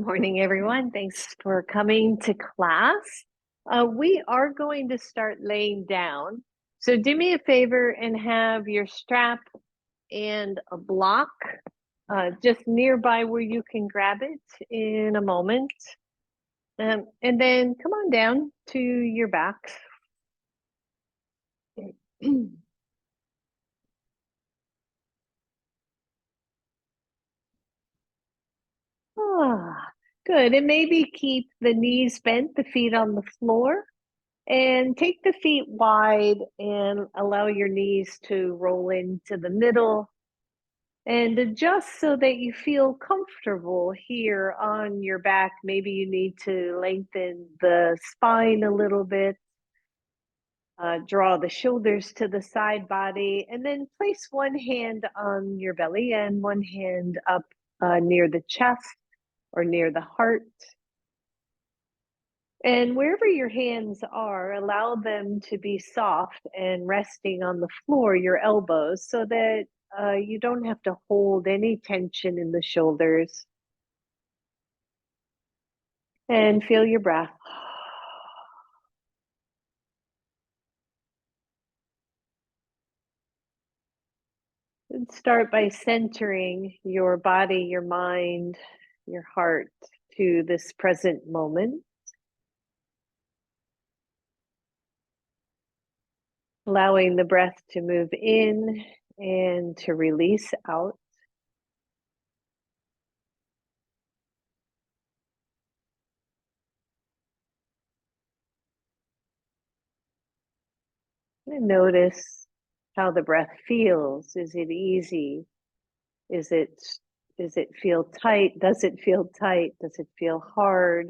morning, everyone. Thanks for coming to class. We are going to start laying down. So do me a favor and have your strap and a block just nearby where you can grab it in a moment. And then come on down to your backs. Ah, good. And maybe keep the knees bent, the feet on the floor. And take the feet wide and allow your knees to roll into the middle and adjust so that you feel comfortable here on your back. Maybe you need to lengthen the spine a little bit. Draw the shoulders to the side body and then place one hand on your belly and one hand up near the chest or near the heart. And wherever your hands are, allow them to be soft and resting on the floor, your elbows, so that you don't have to hold any tension in the shoulders. And feel your breath. And start by centering your body, your mind, your heart to this present moment. Allowing the breath to move in and to release out. And notice how the breath feels. Is it easy? Is it feel tight? Does it feel tight? Does it feel hard?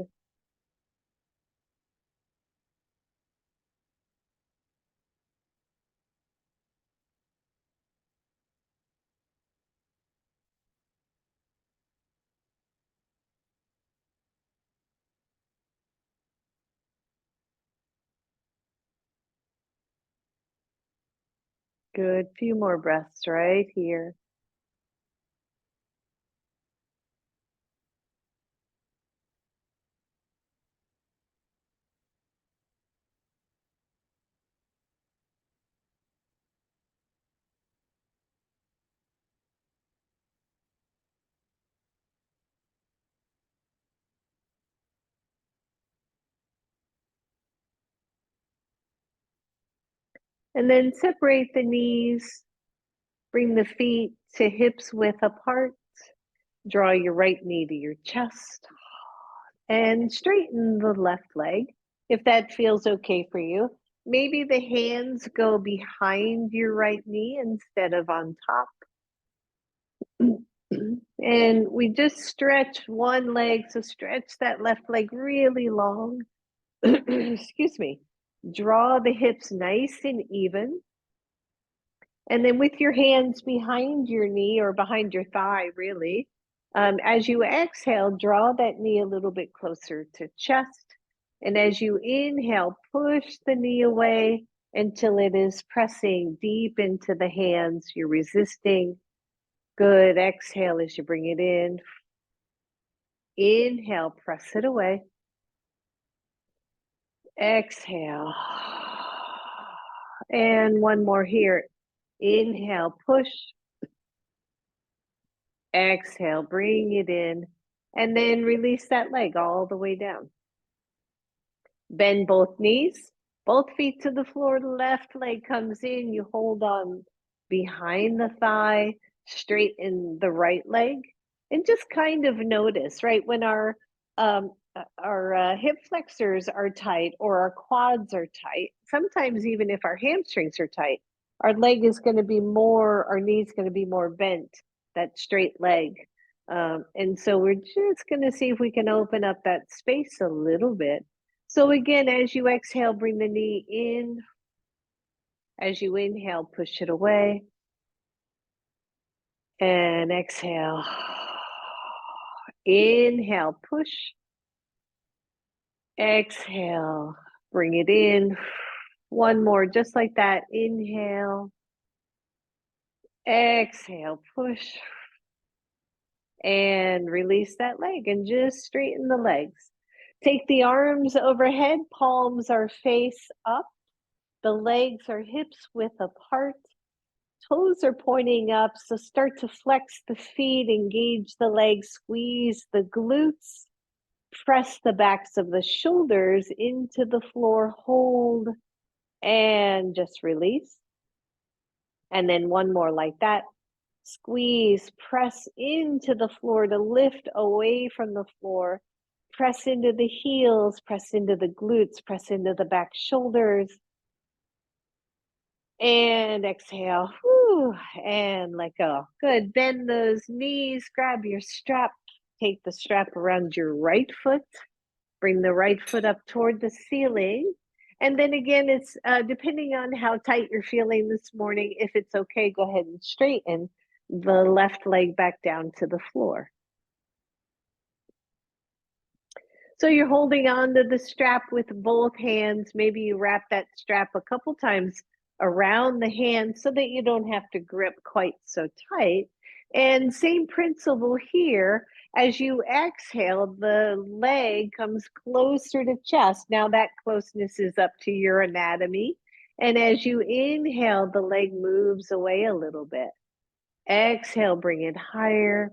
Good. Few more breaths right here. And then separate the knees. Bring the feet to hips width apart. Draw your right knee to your chest. And straighten the left leg if that feels okay for you. Maybe the hands go behind your right knee instead of on top. And we just stretch one leg, so stretch that left leg really long. Excuse me. Draw the hips nice and even. And then with your hands behind your knee or behind your thigh, really, as you exhale, draw that knee a little bit closer to chest. And as you inhale, push the knee away until it is pressing deep into the hands. You're resisting. Good. Exhale as you bring it in. Inhale, press it away. Exhale. And one more here. Inhale, push. Exhale, bring it in. And then release that leg all the way down. Bend both knees, both feet to the floor. The left leg comes in. You hold on behind the thigh, straighten the right leg. And just kind of notice, right, when our hip flexors are tight or our quads are tight, sometimes even if our hamstrings are tight, our leg is going to be more, our knee's going to be more bent, that straight leg. And so we're just going to see if we can open up that space a little bit. So again, as you exhale, bring the knee in. As you inhale, push it away. And exhale. Inhale, push. Exhale, bring it in. One more, just like that. Inhale. Exhale, push. And release that leg and just straighten the legs. Take the arms overhead, palms are face up. The legs are hips width apart. Toes are pointing up, so start to flex the feet, engage the legs, squeeze the glutes, press the backs of the shoulders into the floor, hold, and just release. And then one more like that. Squeeze, press into the floor to lift away from the floor. Press into the heels, press into the glutes, press into the back shoulders. And exhale, whew, and let go. Good, bend those knees, grab your strap, take the strap around your right foot, bring the right foot up toward the ceiling. And then again, it's depending on how tight you're feeling this morning, if it's okay, go ahead and straighten the left leg back down to the floor. So you're holding on to the strap with both hands. Maybe you wrap that strap a couple times around the hand so that you don't have to grip quite so tight. And same principle here. As you exhale, the leg comes closer to chest. Now that closeness is up to your anatomy. And as you inhale, the leg moves away a little bit. Exhale, bring it higher.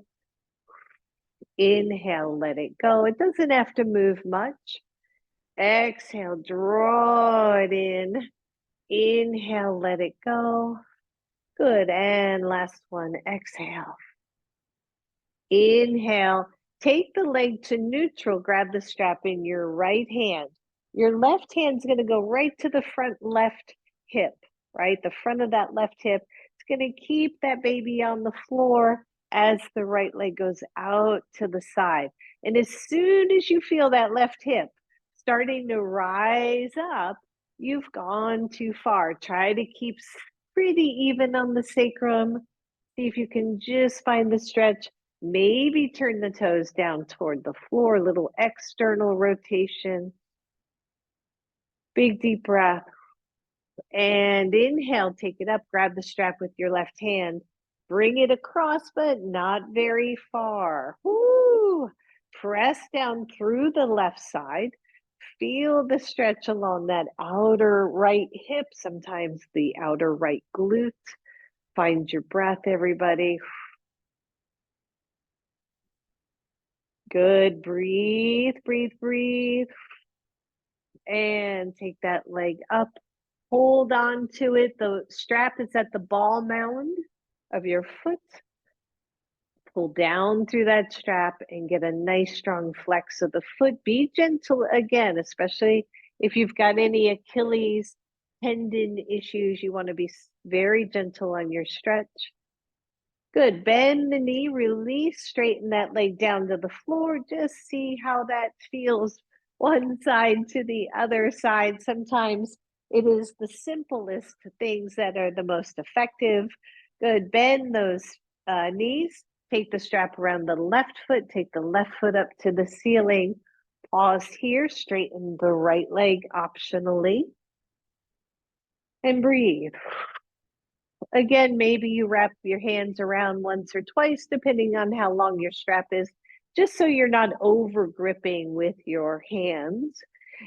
Inhale, let it go. It doesn't have to move much. Exhale, draw it in. Inhale, let it go. Good. And last one, exhale. Inhale, take the leg to neutral. Grab the strap in your right hand. Your left hand's going to go right to the front left hip, right? The front of that left hip. It's going to keep that baby on the floor as the right leg goes out to the side. And as soon as you feel that left hip starting to rise up, you've gone too far. Try to keep pretty even on the sacrum. See if you can just find the stretch. Maybe turn the toes down toward the floor, a little external rotation. Big deep breath. And inhale, take it up, grab the strap with your left hand. Bring it across, but not very far. Woo! Press down through the left side. Feel the stretch along that outer right hip, sometimes the outer right glute. Find your breath, everybody. Good. Breathe, breathe, breathe. And take that leg up. Hold on to it. The strap is at the ball mound of your foot. Pull down through that strap and get a nice strong flex of the foot. Be gentle again, especially if you've got any Achilles tendon issues. You want to be very gentle on your stretch. Good. Bend the knee, release, straighten that leg down to the floor. Just see how that feels one side to the other side. Sometimes it is the simplest things that are the most effective. Good. Bend those knees. Take the strap around the left foot. Take the left foot up to the ceiling. Pause here. Straighten the right leg optionally. And breathe. Again, maybe you wrap your hands around once or twice, depending on how long your strap is, just so you're not over gripping with your hands.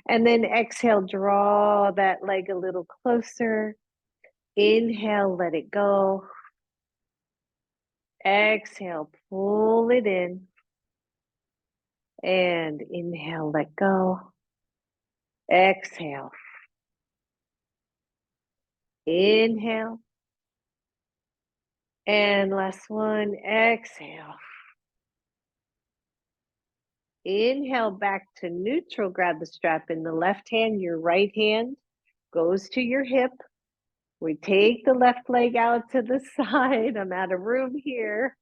And then exhale, draw that leg a little closer. Inhale, let it go. Exhale, pull it in. And inhale, let go. Exhale. Inhale. And last one, exhale. Inhale back to neutral. Grab the strap in the left hand. Your right hand goes to your hip. We take the left leg out to the side. I'm out of room here.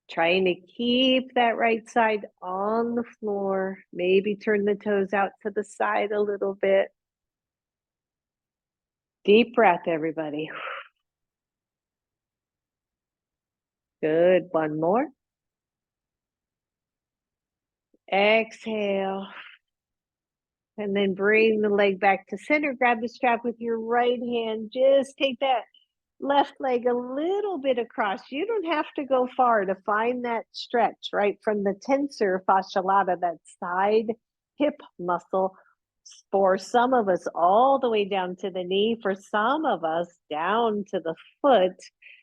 Trying to keep that right side on the floor. Maybe turn the toes out to the side a little bit. Deep breath, everybody. Good. One more. Exhale. And then bring the leg back to center. Grab the strap with your right hand. Just take that left leg a little bit across. You don't have to go far to find that stretch, right? From the tensor fascia lata, that side hip muscle. For some of us, all the way down to the knee. For some of us, down to the foot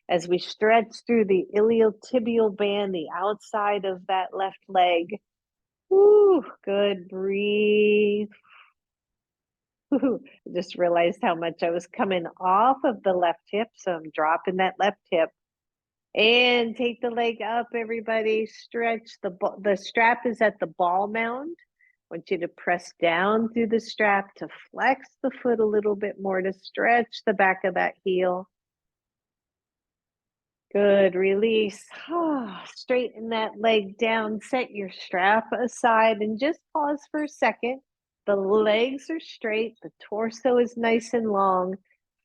as we stretch through the iliotibial band, the outside of that left leg. Woo, good. Breathe. I just realized how much I was coming off of the left hip, so I'm dropping that left hip. And take the leg up, everybody. Stretch. The strap is at the ball mound. I want you to press down through the strap to flex the foot a little bit more, to stretch the back of that heel. Good. Release. Straighten that leg down. Set your strap aside and just pause for a second. The legs are straight. The torso is nice and long.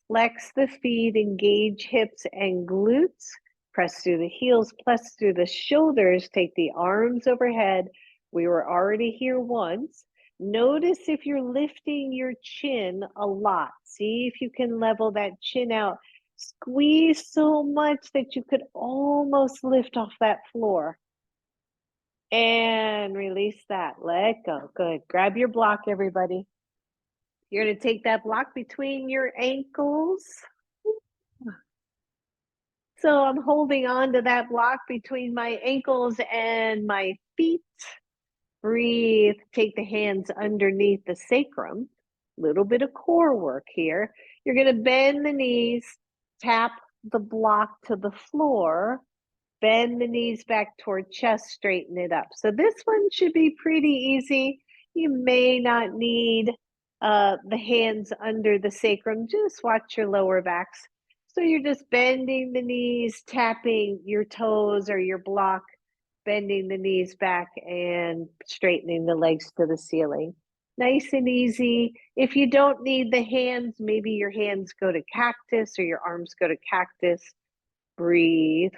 Flex the feet, engage hips and glutes. Press through the heels, press through the shoulders. Take the arms overhead. We were already here once. Notice if you're lifting your chin a lot. See if you can level that chin out. Squeeze so much that you could almost lift off that floor. And release that. Let go. Good. Grab your block, everybody. You're going to take that block between your ankles. So I'm holding on to that block between my ankles and my feet. Breathe. Take the hands underneath the sacrum. Little bit of core work here. You're going to bend the knees, tap the block to the floor, bend the knees back toward chest, straighten it up. So this one should be pretty easy. You may not need the hands under the sacrum. Just watch your lower backs. So you're just bending the knees, tapping your toes or your block, bending the knees back and straightening the legs to the ceiling. Nice and easy. If you don't need the hands, maybe your hands go to cactus or your arms go to cactus. Breathe.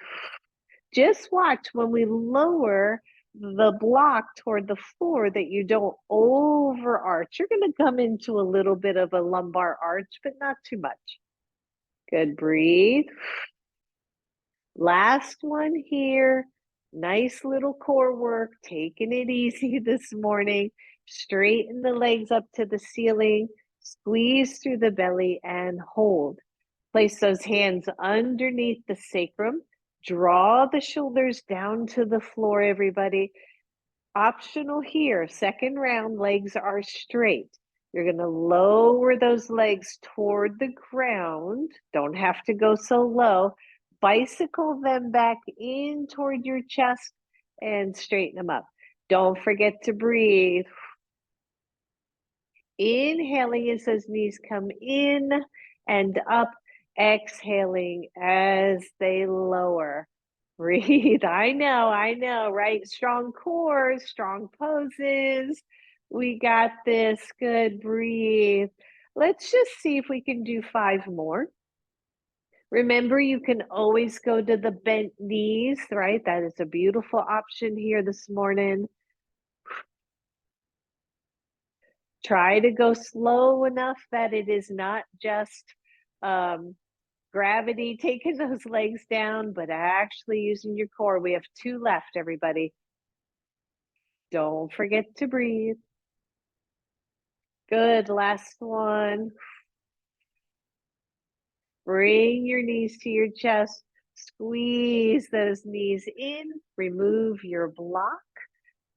Just watch when we lower the block toward the floor that you don't overarch. You're going to come into a little bit of a lumbar arch, but not too much. Good. Breathe. Last one here. Nice little core work. Taking it easy this morning. Straighten the legs up to the ceiling. Squeeze through the belly and hold. Place those hands underneath the sacrum. Draw the shoulders down to the floor, everybody. Optional here, second round, legs are straight. You're going to lower those legs toward the ground. Don't have to go so low. Bicycle them back in toward your chest and straighten them up. Don't forget to breathe. Inhaling as those knees come in and up. Exhaling as they lower. Breathe. I know, right? Strong core, strong poses. We got this. Good. Breathe. Let's just see if we can do 5 more. Remember, you can always go to the bent knees, right? That is a beautiful option here this morning. Try to go slow enough that it is not just gravity taking those legs down, but actually using your core. We have 2 left, everybody. Don't forget to breathe. Good. Last one. Bring your knees to your chest. Squeeze those knees in. Remove your block.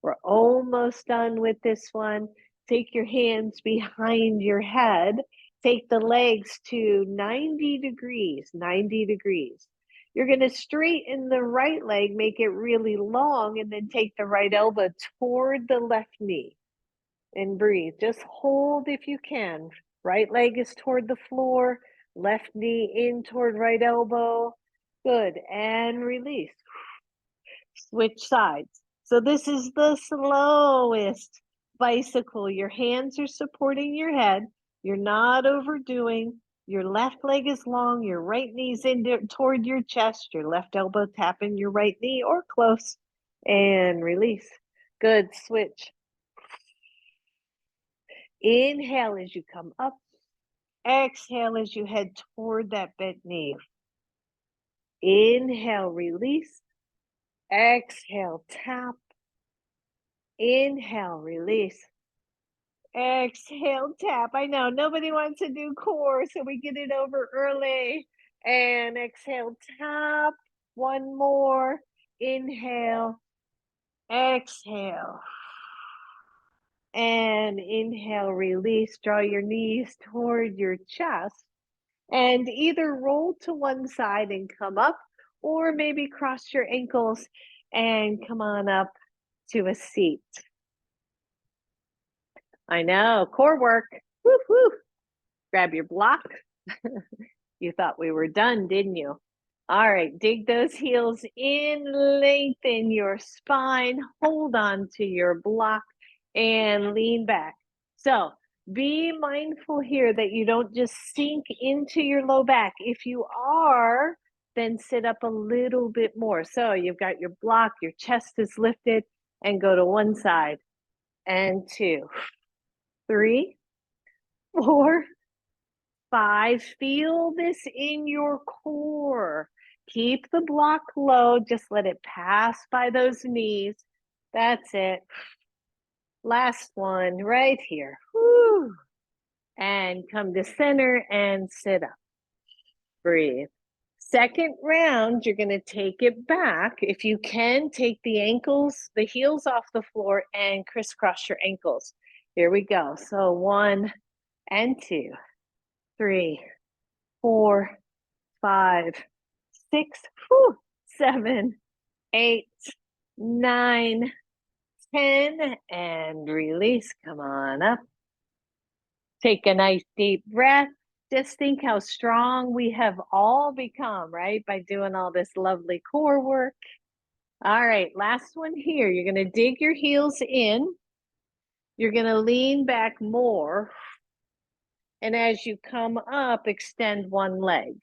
We're almost done with this one. Take your hands behind your head. Take the legs to 90 degrees, 90 degrees. You're going to straighten the right leg, make it really long, and then take the right elbow toward the left knee and breathe. Just hold if you can. Right leg is toward the floor, left knee in toward right elbow. Good. And release. Switch sides. So this is the slowest bicycle. Your hands are supporting your head. You're not overdoing. Your left leg is long. Your right knee's in toward your chest. Your left elbow tapping your right knee or close. And release. Good. Switch. Inhale as you come up. Exhale as you head toward that bent knee. Inhale, release. Exhale, tap. Inhale, release. Exhale, tap. I know nobody wants to do core, so we get it over early. And exhale, tap. One more. Inhale. Exhale. And inhale, release. Draw your knees toward your chest. And either roll to one side and come up, or maybe cross your ankles and come on up to a seat. I know, core work. Woo woo. Grab your block. You thought we were done, didn't you? All right, dig those heels in, lengthen your spine, hold on to your block, and lean back. So be mindful here that you don't just sink into your low back. If you are, then sit up a little bit more. So you've got your block, your chest is lifted, and go to one side, and 2, 3, 4, 5. Feel this in your core. Keep the block low. Just let it pass by those knees. That's it. Last one right here. Woo. And come to center and sit up. Breathe. Second round, you're going to take it back. If you can, take the ankles, the heels off the floor and crisscross your ankles. Here we go. So 1 and 2, 3, 4, 5, 6, 7, 8, 9, 10, and release. Come on up. Take a nice deep breath. Just think how strong we have all become, right? By doing all this lovely core work. All right, last one here. You're going to dig your heels in. You're going to lean back more. And as you come up, extend one leg.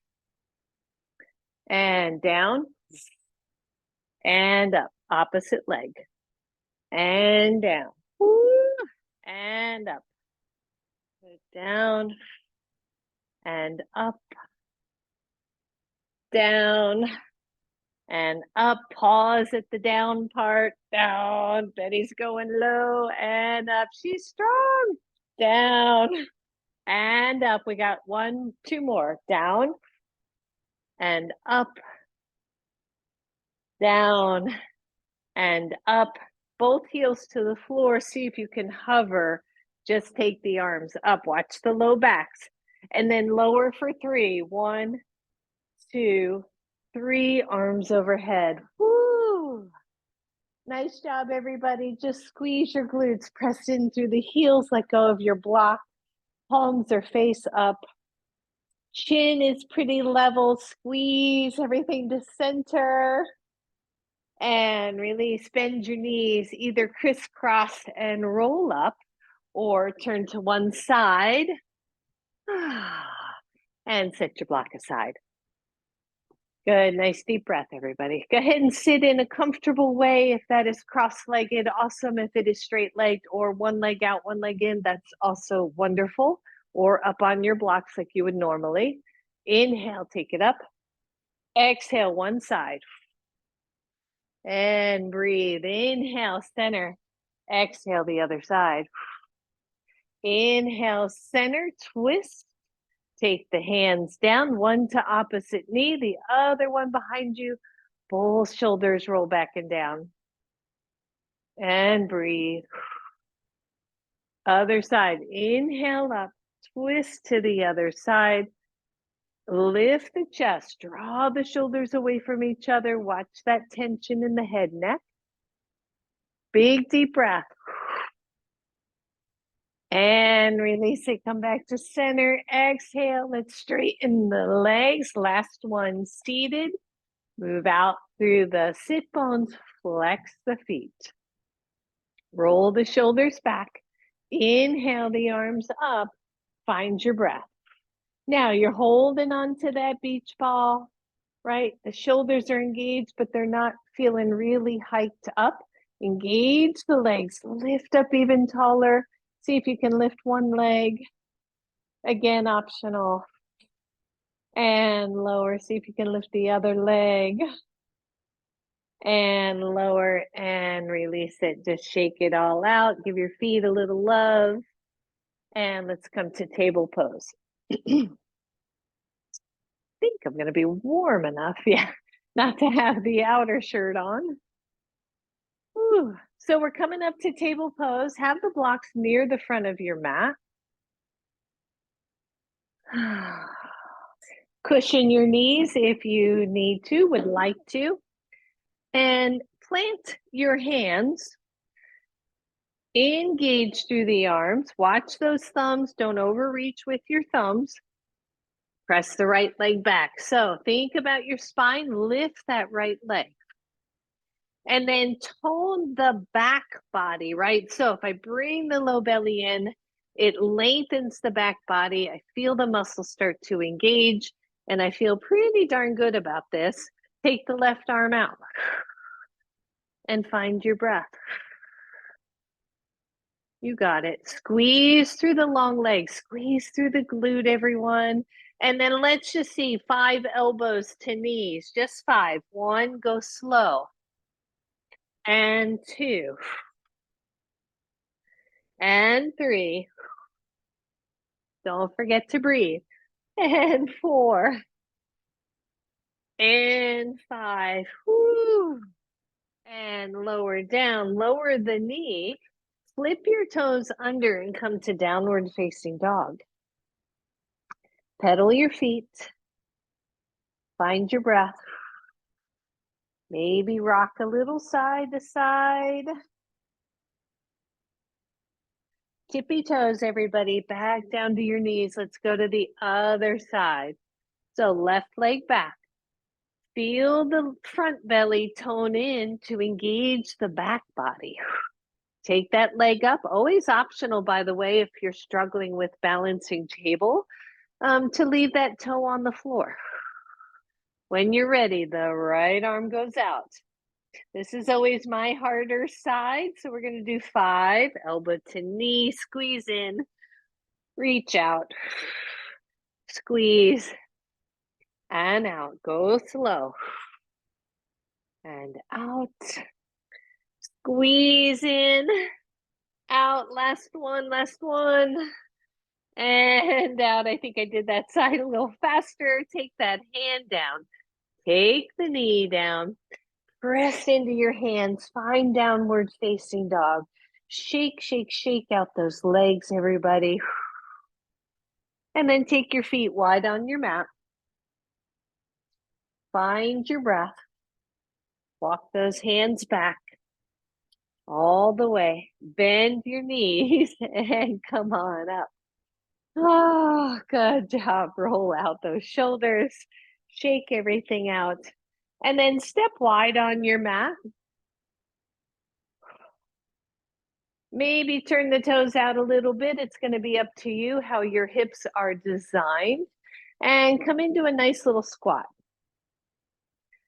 And down. And up. Opposite leg. And down. And up. Down. And up. Down. And up. Pause at the down part. Down. Betty's going low and up. She's strong. Down. And up. We got 1, 2 more. Down. And up. Down. And up. Both heels to the floor. See if you can hover. Just take the arms up. Watch the low backs. And then lower for 3. 1, 2, 3. Arms overhead. Woo! Nice job, everybody. Just squeeze your glutes. Press in through the heels. Let go of your block. Palms are face up. Chin is pretty level. Squeeze everything to center. And release. Bend your knees. Either crisscross and roll up, or turn to one side. And set your block aside. Good, nice deep breath, everybody. Go ahead and sit in a comfortable way. If that is cross-legged, awesome. If it is straight-legged or one leg out, one leg in, that's also wonderful. Or up on your blocks like you would normally. Inhale, take it up. Exhale, one side. And breathe. Inhale, center. Exhale, the other side. Inhale, center, twist. Take the hands down, one to opposite knee, the other one behind you. Both shoulders roll back and down. And breathe. Other side. Inhale up, twist to the other side. Lift the chest, draw the shoulders away from each other. Watch that tension in the head, neck. Big deep breath. And release it, come back to center. Exhale, let's straighten the legs. Last one, seated. Move out through the sit bones, flex the feet. Roll the shoulders back. Inhale the arms up, find your breath. Now you're holding on to that beach ball, right? The shoulders are engaged, but they're not feeling really hiked up. Engage the legs, lift up even taller. See if you can lift one leg. Again, optional. And lower. See if you can lift the other leg. And lower and release it. Just shake it all out. Give your feet a little love. And let's come to table pose. I think I'm going to be warm enough, yeah, not to have the outer shirt on. Whew. So we're coming up to table pose. Have the blocks near the front of your mat. Cushion your knees if you need to, would like to. And plant your hands. Engage through the arms. Watch those thumbs. Don't overreach with your thumbs. Press the right leg back. So think about your spine. Lift that right leg. And then tone the back body, right? So if I bring the low belly in, it lengthens the back body. I feel the muscles start to engage, and I feel pretty darn good about this. Take the left arm out and find your breath. You got it. Squeeze through the long legs, squeeze through the glute, everyone. And then let's just see 5 elbows to knees, just 5. 1, go slow. And 2. And 3. Don't forget to breathe. And 4. And 5. Woo. And lower down. Lower the knee. Flip your toes under and come to downward facing dog. Pedal your feet. Find your breath. Maybe rock a little side to side. Tippy toes, everybody. Back down to your knees. Let's go to the other side. So left leg back. Feel the front belly tone in to engage the back body. Take that leg up. Always optional, by the way, if you're struggling with balancing table, to leave that toe on the floor. When you're ready, the right arm goes out. This is always my harder side. So we're going to do 5. Elbow to knee, squeeze in, reach out, squeeze, and out. Go slow. And out. Squeeze in, out. Last one, last one. And out. I think I did that side a little faster. Take that hand down. Take the knee down. Press into your hands. Find downward facing dog. Shake, shake, shake out those legs, everybody. And then take your feet wide on your mat. Find your breath. Walk those hands back all the way. Bend your knees and come on up. Oh, good job. Roll out those shoulders. Shake everything out. And then step wide on your mat. Maybe turn the toes out a little bit. It's going to be up to you how your hips are designed. And come into a nice little squat.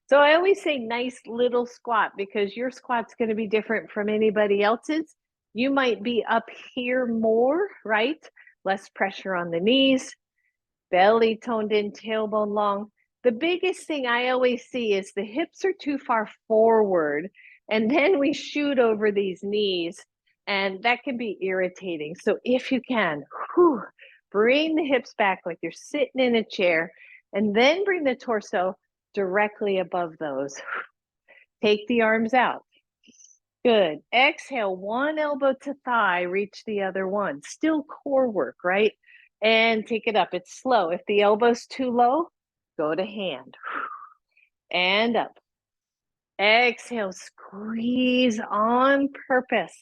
So I always say nice little squat because your squat's going to be different from anybody else's. You might be up here more, right? Less pressure on the knees, belly toned in, tailbone long. The biggest thing I always see is the hips are too far forward, and then we shoot over these knees, and that can be irritating. So if you can, bring the hips back like you're sitting in a chair, and then bring the torso directly above those. Take the arms out. Good. Exhale, one elbow to thigh, reach the other one. Still core work, right? And take it up. It's slow. If the elbow's too low, go to hand. And up. Exhale, squeeze on purpose.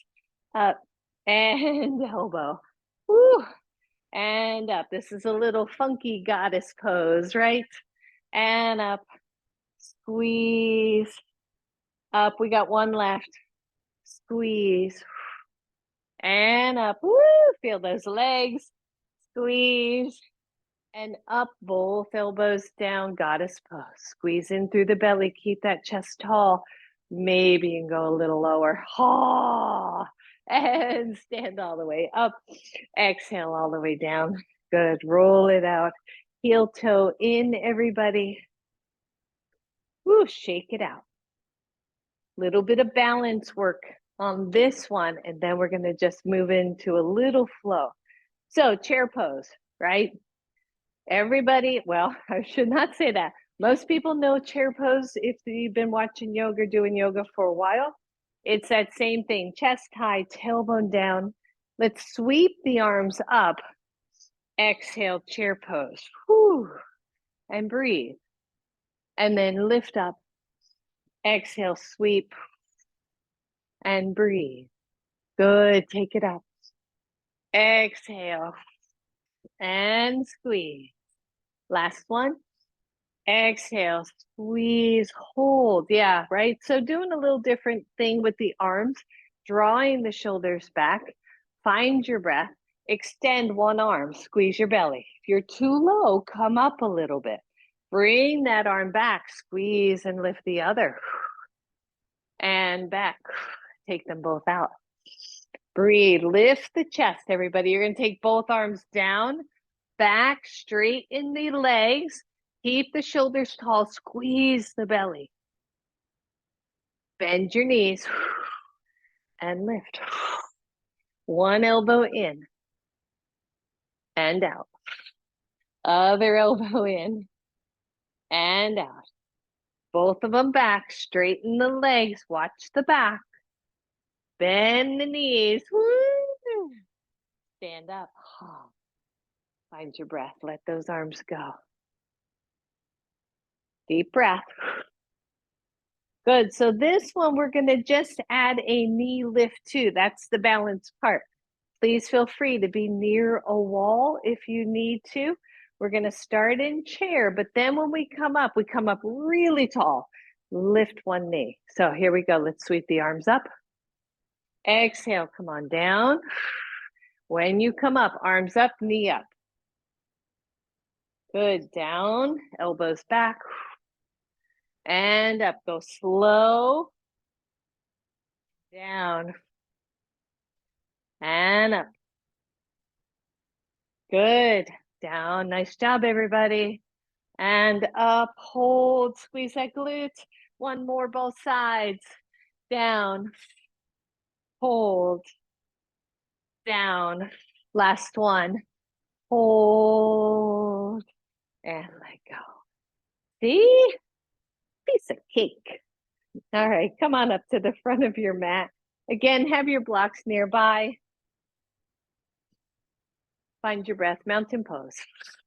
Up and elbow. Woo. And up. This is a little funky goddess pose, right? And up. Squeeze. Up. We got one left. Squeeze. And up. Woo! Feel those legs. Squeeze. And up, both elbows down, goddess pose. Squeeze in through the belly. Keep that chest tall. Maybe you can go a little lower. Ha! And stand all the way up. Exhale all the way down. Good. Roll it out. Heel toe in, everybody. Woo, shake it out. Little bit of balance work on this one, and then we're gonna just move into a little flow. So chair pose, right? Everybody, well, I should not say that. Most people know chair pose if you've been watching yoga, doing yoga for a while. It's that same thing, chest high, tailbone down. Let's sweep the arms up. Exhale, chair pose. Whew. And breathe. And then lift up. Exhale, sweep. And breathe. Good, take it up. Exhale. And squeeze. Last one. Exhale, squeeze, hold. Yeah, right? So doing a little different thing with the arms, drawing the shoulders back. Find your breath. Extend one arm, squeeze your belly. If you're too low, come up a little bit. Bring that arm back, squeeze and lift the other. And back. Take them both out. Breathe, lift the chest, everybody. You're going to take both arms down, back, straighten the legs. Keep the shoulders tall, squeeze the belly. Bend your knees and lift. One elbow in and out. Other elbow in and out. Both of them back, straighten the legs, watch the back. Bend the knees. Woo! Stand up. Find your breath, let those arms go. Deep breath. Good, so this one we're gonna just add a knee lift too. That's the balance part. Please feel free to be near a wall if you need to. We're gonna start in chair, but then when we come up really tall. Lift one knee. So here we go, let's sweep the arms up. Exhale, come on down. When you come up, arms up, knee up. Good, down, elbows back. And up, go slow. Down. And up. Good, down, nice job everybody. And up, hold, squeeze that glute. One more, both sides. Down, hold, down. Last one, hold, and let go. See? Piece of cake. All right, come on up to the front of your mat. Again, have your blocks nearby. Find your breath, mountain pose.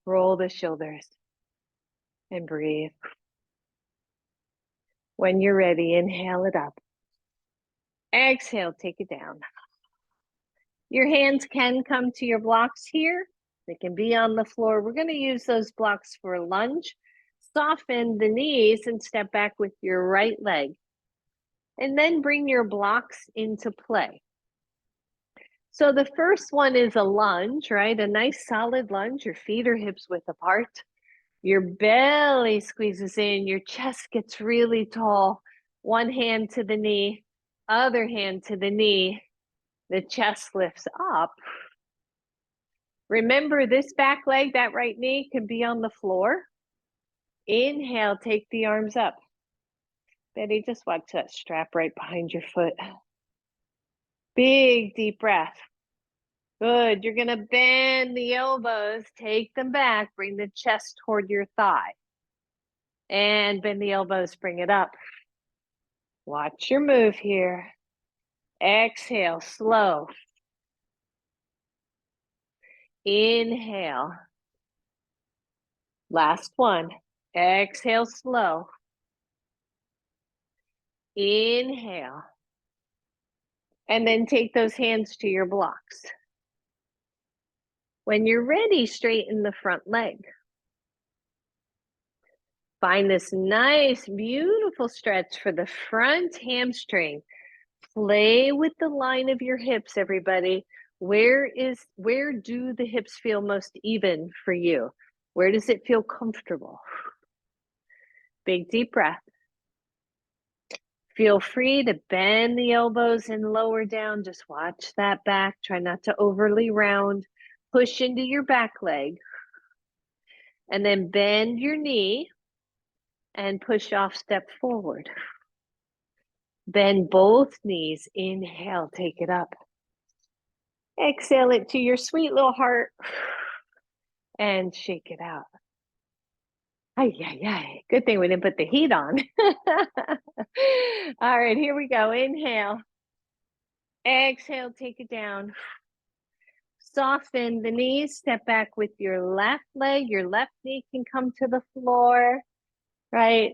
Roll the shoulders and breathe. When you're ready, inhale it up. Exhale, take it down. Your hands can come to your blocks here. They can be on the floor. We're going to use those blocks for a lunge. Soften the knees and step back with your right leg. And then bring your blocks into play. So the first one is a lunge, right? A nice solid lunge. Your feet are hips width apart. Your belly squeezes in. Your chest gets really tall. One hand to the knee, other hand to the knee. The chest lifts up. Remember, this back leg, that right knee, can be on the floor. Inhale, take the arms up. Betty, just watch that strap right behind your foot. Big, deep breath. Good. You're going to bend the elbows, take them back, bring the chest toward your thigh. And bend the elbows, bring it up. Watch your move here. Exhale, slow. Inhale. Last one. Exhale, slow. Inhale. And then take those hands to your blocks. When you're ready, straighten the front leg. Find this nice, beautiful stretch for the front hamstring. Play with the line of your hips, everybody. Where do the hips feel most even for you? Where does it feel comfortable? Big deep breath. Feel free to bend the elbows and lower down. Just watch that back. Try not to overly round. Push into your back leg. And then bend your knee and push off, step forward. Bend both knees. Inhale, take it up. Exhale it to your sweet little heart and shake it out. Ay, ay, ay. Good thing we didn't put the heat on. All right, here we go. Inhale. Exhale, take it down. Soften the knees. Step back with your left leg. Your left knee can come to the floor, right?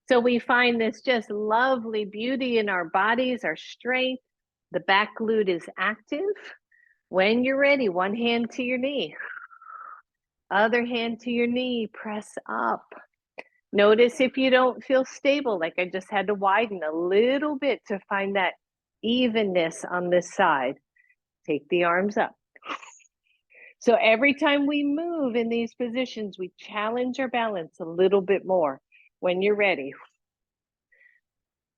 So we find this just lovely beauty in our bodies, our strength. The back glute is active. When you're ready, one hand to your knee. Other hand to your knee, press up. Notice if you don't feel stable, like I just had to widen a little bit to find that evenness on this side. Take the arms up. So every time we move in these positions, we challenge our balance a little bit more. When you're ready,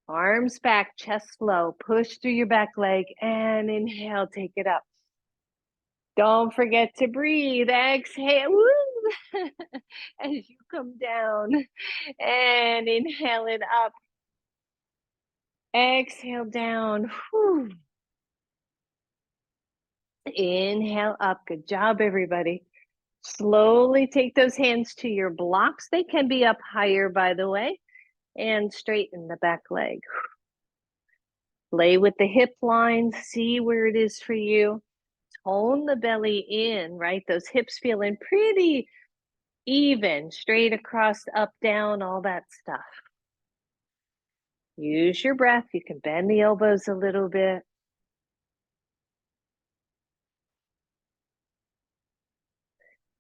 arms back, chest low, push through your back leg and inhale, take it up. Don't forget to breathe. Exhale as you come down and inhale it up. Exhale down. Whew. Inhale up. Good job, everybody. Slowly take those hands to your blocks. They can be up higher, by the way, and straighten the back leg. Play with the hip line. See where it is for you. Tone the belly in, right? Those hips feeling pretty even, straight across, up, down, all that stuff. Use your breath. You can bend the elbows a little bit.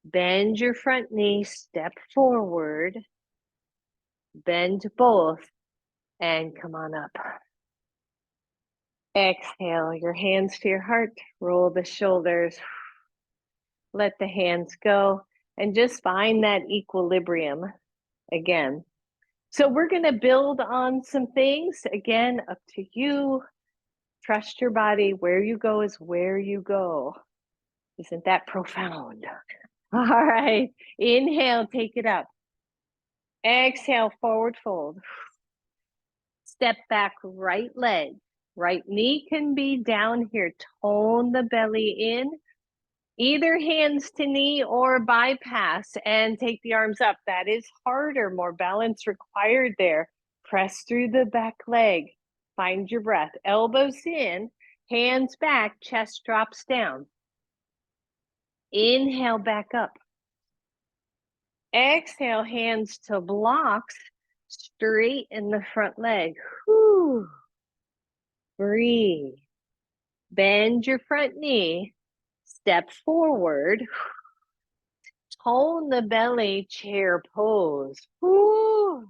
Bend your front knee, step forward, bend both, and come on up. Exhale, your hands to your heart, roll the shoulders, let the hands go, and just find that equilibrium again. So we're going to build on some things. Again, up to you. Trust your body. Where you go is where you go. Isn't that profound? All right. Inhale, take it up. Exhale, forward fold. Step back, right leg. Right knee can be down here. Tone the belly in. Either hands to knee or bypass and take the arms up. That is harder, more balance required there. Press through the back leg. Find your breath. Elbows in, hands back, chest drops down. Inhale back up. Exhale, hands to blocks, straight in the front leg. Whew. Breathe. Bend your front knee. Step forward. Tone the belly, chair pose. Woo.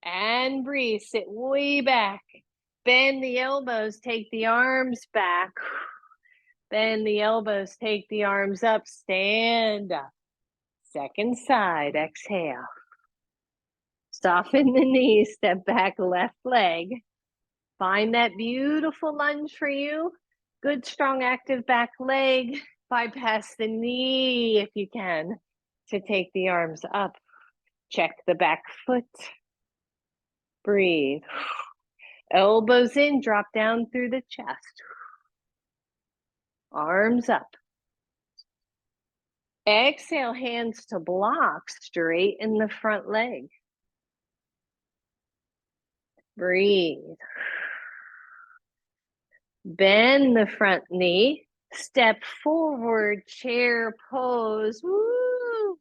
And breathe. Sit way back. Bend the elbows. Take the arms back. Bend the elbows. Take the arms up. Stand up. Second side. Exhale. Soften the knees. Step back. Left leg. Find that beautiful lunge for you. Good, strong, active back leg. Bypass the knee if you can to take the arms up. Check the back foot. Breathe. Elbows in, drop down through the chest. Arms up. Exhale, hands to blocks, straight in the front leg. Breathe. Bend the front knee. Step forward, chair pose. Woo!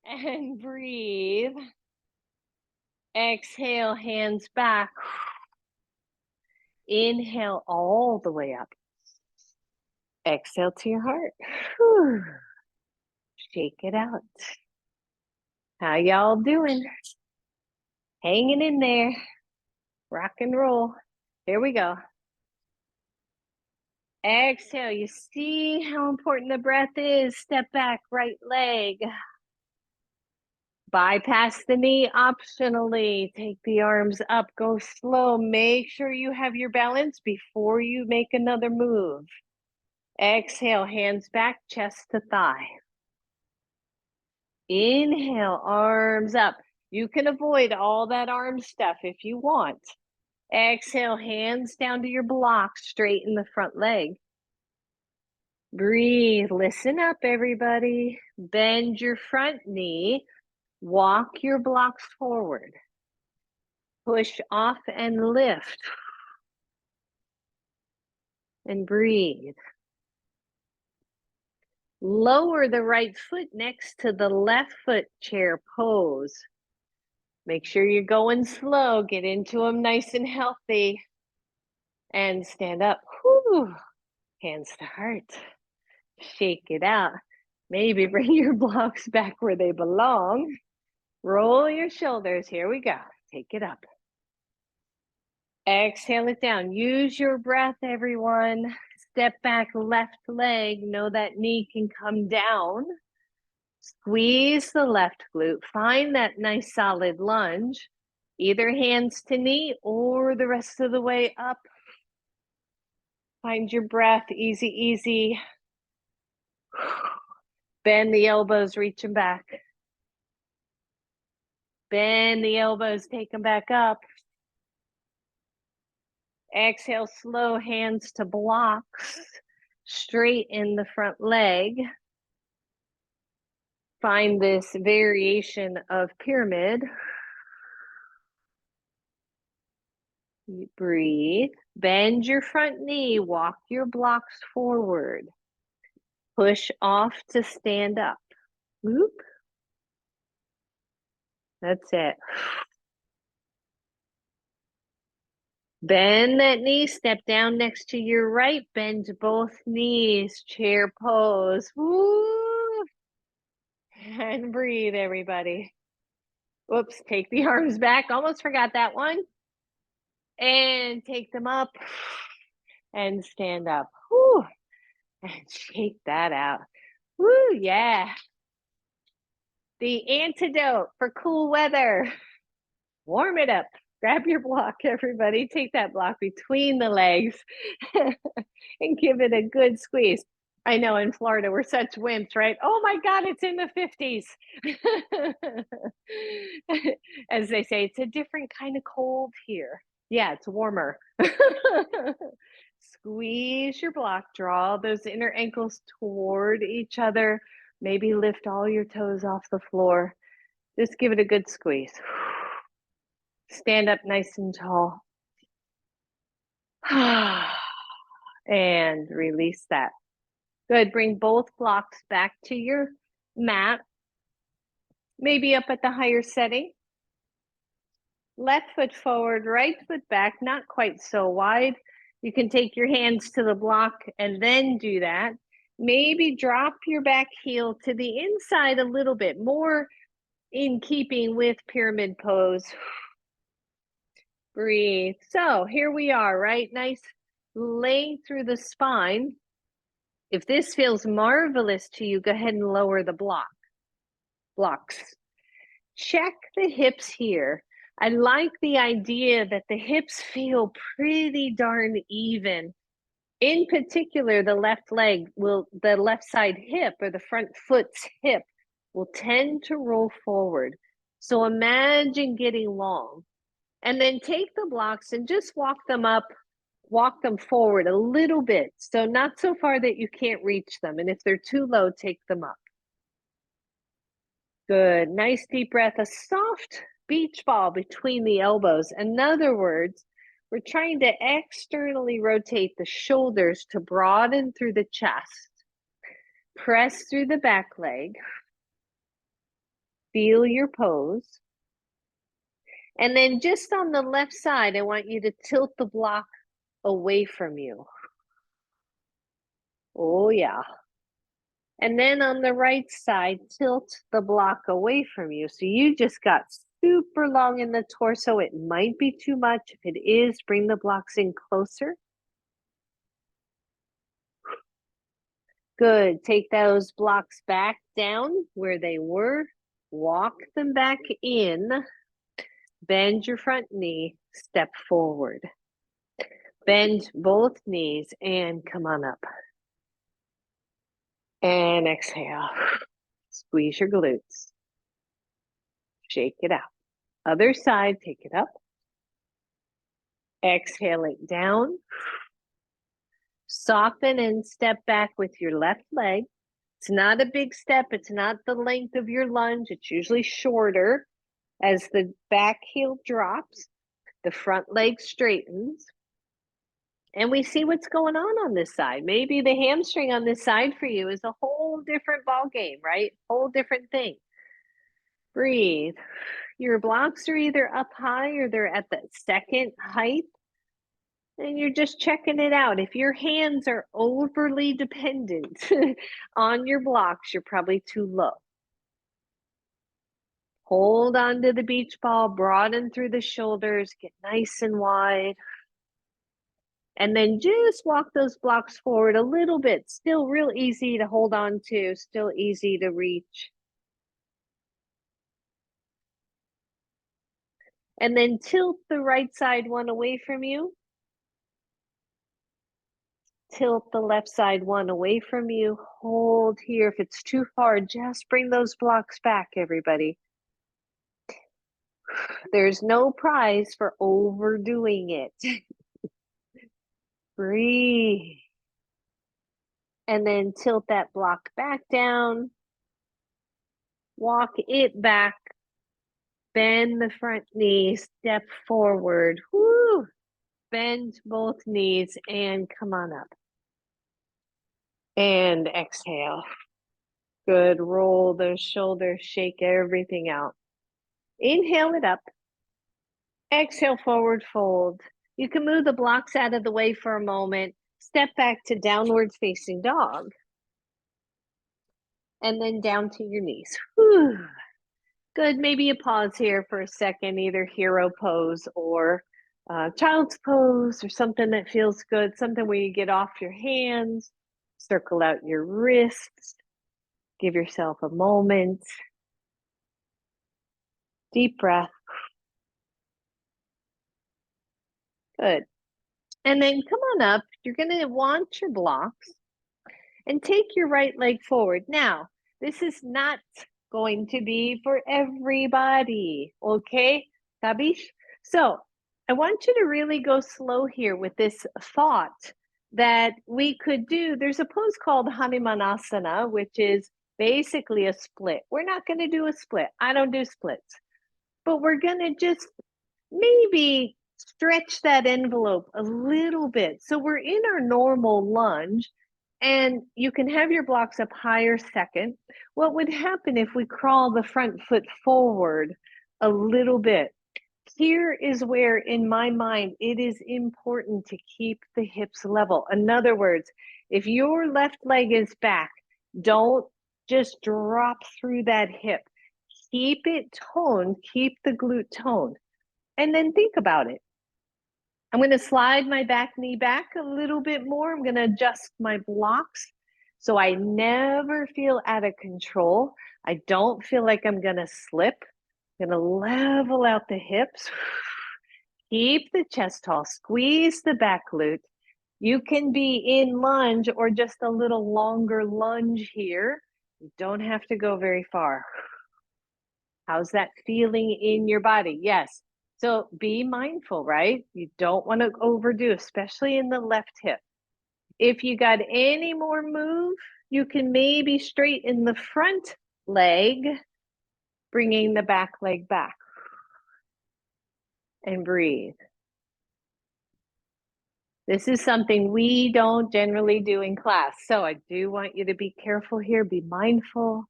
And breathe. Exhale, hands back. Inhale all the way up. Exhale to your heart. Whew. Shake it out. How y'all doing? Hanging in there. Rock and roll. Here we go. Exhale. You see how important the breath is. Step back, right leg. Bypass the knee optionally. Take the arms up. Go slow. Make sure you have your balance before you make another move. Exhale, hands back, chest to thigh. Inhale, arms up. You can avoid all that arm stuff if you want. Exhale, hands down to your block, straighten the front leg. Breathe, listen up, everybody. Bend your front knee, walk your blocks forward. Push off and lift. And breathe. Lower the right foot next to the left foot, chair pose. Make sure you're going slow. Get into them nice and healthy. And stand up. Whew. Hands to heart. Shake it out. Maybe bring your blocks back where they belong. Roll your shoulders. Here we go. Take it up. Exhale it down. Use your breath, everyone. Step back, left leg. Know that knee can come down. Squeeze the left glute. Find that nice solid lunge. Either hands to knee or the rest of the way up. Find your breath. Easy, easy. Bend the elbows, reach them back. Bend the elbows, take them back up. Exhale, slow, hands to blocks. Straighten the front leg. Find this variation of pyramid. Breathe. Bend your front knee, walk your blocks forward. Push off to stand up. Whoop. That's it. Bend that knee, step down next to your right, bend both knees, chair pose. Woo! And breathe, everybody. Whoops, take the arms back. Almost forgot that one. And take them up and stand up. Woo! And shake that out. Woo, yeah. The antidote for cool weather. Warm it up. Grab your block, everybody. Take that block between the legs and give it a good squeeze. I know in Florida, we're such wimps, right? Oh my God, it's in the 50s. As they say, it's a different kind of cold here. Yeah, it's warmer. Squeeze your block, draw those inner ankles toward each other. Maybe lift all your toes off the floor. Just give it a good squeeze. Stand up nice and tall. And release that. Good. Bring both blocks back to your mat. Maybe up at the higher setting. Left foot forward, right foot back, not quite so wide. You can take your hands to the block and then do that. Maybe drop your back heel to the inside a little bit more in keeping with pyramid pose. Breathe. So here we are, right? Nice length through the spine. If this feels marvelous to you, go ahead and lower the blocks. Check the hips here. I like the idea that the hips feel pretty darn even. In particular, the left side hip or the front foot's hip will tend to roll forward. So imagine getting long. And then take the blocks and just walk them forward a little bit. So not so far that you can't reach them. And if they're too low, take them up. Good. Nice deep breath. A soft beach ball between the elbows. In other words, we're trying to externally rotate the shoulders to broaden through the chest. Press through the back leg. Feel your pose. And then just on the left side, I want you to tilt the block away from you. Oh, yeah. And then on the right side, tilt the block away from you. So you just got super long in the torso. It might be too much. If it is, bring the blocks in closer. Good. Take those blocks back down where they were. Walk them back in. Bend your front knee. Step forward. Bend both knees and come on up. And exhale. Squeeze your glutes. shake it out. Other side, take it up. Exhale it down. Soften and step back with your left leg. It's not a big step. It's not the length of your lunge. It's usually shorter. As the back heel drops, the front leg straightens. And we see what's going on this side. Maybe the hamstring on this side for you is a whole different ball game, right? Whole different thing. Breathe. Your blocks are either up high or they're at the second height. And you're just checking it out. If your hands are overly dependent on your blocks, you're probably too low. Hold on to the beach ball, broaden through the shoulders, get nice and wide. And then just walk those blocks forward a little bit. Still real easy to hold on to, still easy to reach. And then tilt the right side one away from you. Tilt the left side one away from you. Hold here. If it's too far, just bring those blocks back, everybody. There's no prize for overdoing it. Breathe. And then tilt that block back down. Walk it back. Bend the front knee. Step forward. Woo! Bend both knees and come on up. And exhale. Good. Roll those shoulders. Shake everything out. Inhale it up. Exhale, forward fold. You can move the blocks out of the way for a moment. Step back to downward facing dog. And then down to your knees. Whew. Good. Maybe you pause here for a second, either hero pose or child's pose or something that feels good, something where you get off your hands, circle out your wrists, give yourself a moment. Deep breath. Good. And then come on up. You're going to want your blocks and take your right leg forward. Now, this is not going to be for everybody, okay? Tabish? So I want you to really go slow here with this thought that we could do. There's a pose called Hanumanasana, which is basically a split. We're not going to do a split. I don't do splits, but we're going to just maybe stretch that envelope a little bit. So we're in our normal lunge, and you can have your blocks up higher second. What would happen if we crawl the front foot forward a little bit? Here is where, in my mind, it is important to keep the hips level. In other words, if your left leg is back, don't just drop through that hip. Keep it toned, keep the glute toned. And then think about it. I'm going to slide my back knee back a little bit more. I'm going to adjust my blocks so I never feel out of control. I don't feel like I'm going to slip. I'm going to level out the hips. Keep the chest tall. Squeeze the back glute. You can be in lunge or just a little longer lunge here. You don't have to go very far. How's that feeling in your body? Yes. So be mindful, right? You don't want to overdo, especially in the left hip. If you got any more move, you can maybe straighten the front leg, bringing the back leg back. And breathe. This is something we don't generally do in class. So I do want you to be careful here, be mindful.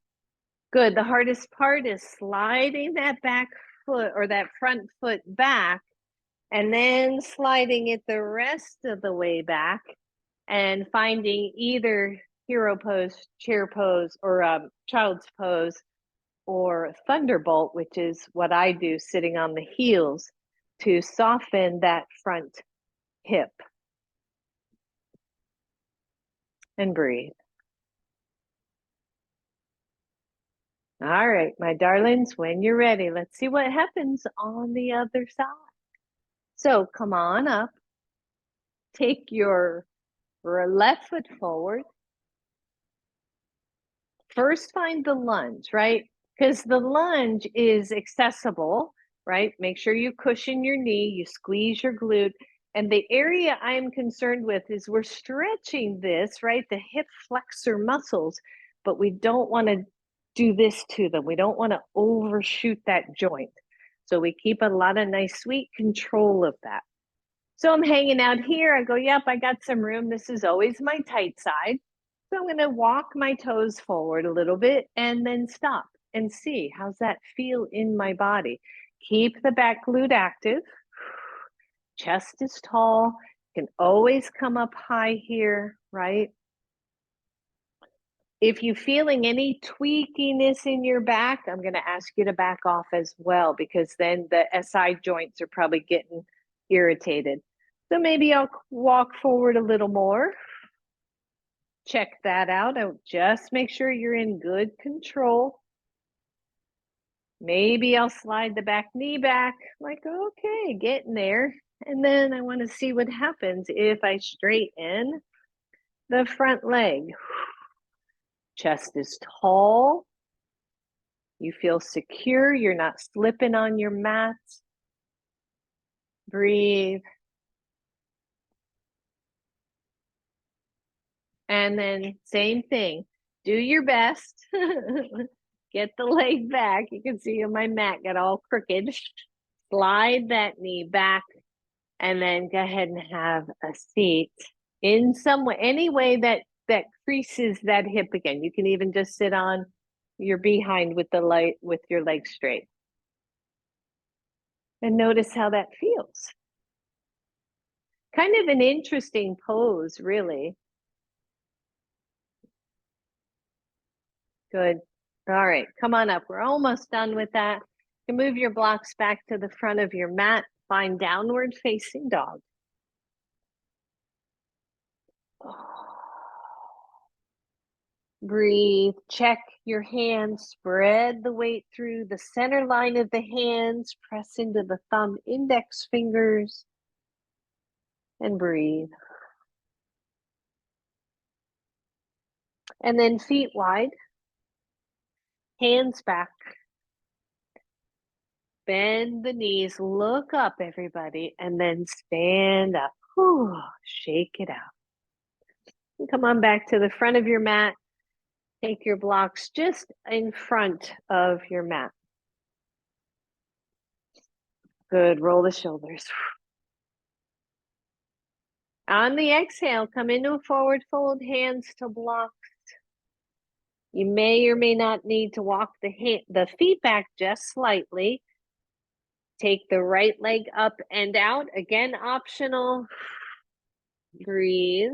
Good. The hardest part is sliding that back foot or that front foot back and then sliding it the rest of the way back and finding either hero pose, chair pose, or child's pose, or thunderbolt, which is what I do sitting on the heels to soften that front hip. And breathe. All right, my darlings, when you're ready, let's see what happens on the other side. So come on up. Take your left foot forward. First, find the lunge, right? because the lunge is accessible, right? Make sure you cushion your knee, you squeeze your glute. And the area I'm concerned with is we're stretching this, right? The hip flexor muscles, but we don't want to do this to them. We don't want to overshoot that joint. So we keep a lot of nice, sweet control of that. So I'm hanging out here. I go, yep, I got some room. This is always my tight side. So I'm going to walk my toes forward a little bit and then stop and see how's that feel in my body. Keep the back glute active. Chest is tall. Can always come up high here, right? If you're feeling any tweakiness in your back, I'm going to ask you to back off as well, because then the SI joints are probably getting irritated. So maybe I'll walk forward a little more. Check that out. Just make sure you're in good control. Maybe I'll slide the back knee back, like, okay, getting there. And then I want to see what happens if I straighten the front leg. Chest is tall. You feel secure. You're not slipping on your mat. Breathe. And then same thing. Do your best. Get the leg back. You can see my mat got all crooked. Slide that knee back and then go ahead and have a seat in some way, any way that creases that hip again. You can even just sit on your behind with your legs straight. And notice how that feels. Kind of an interesting pose, really. Good. All right, come on up. We're almost done with that. You can move your blocks back to the front of your mat. Find downward facing dog. Breathe. Check your hands. Spread the weight through the center line of the hands. Press into the thumb index fingers. And breathe. And then feet wide. Hands back. Bend the knees. Look up, everybody. And then stand up. Whew, shake it out. And come on back to the front of your mat. Take your blocks just in front of your mat. Good. Roll the shoulders. On the exhale, come into a forward fold, hands to blocks. You may or may not need to walk the feet back just slightly. Take the right leg up and out. Again, optional. Breathe.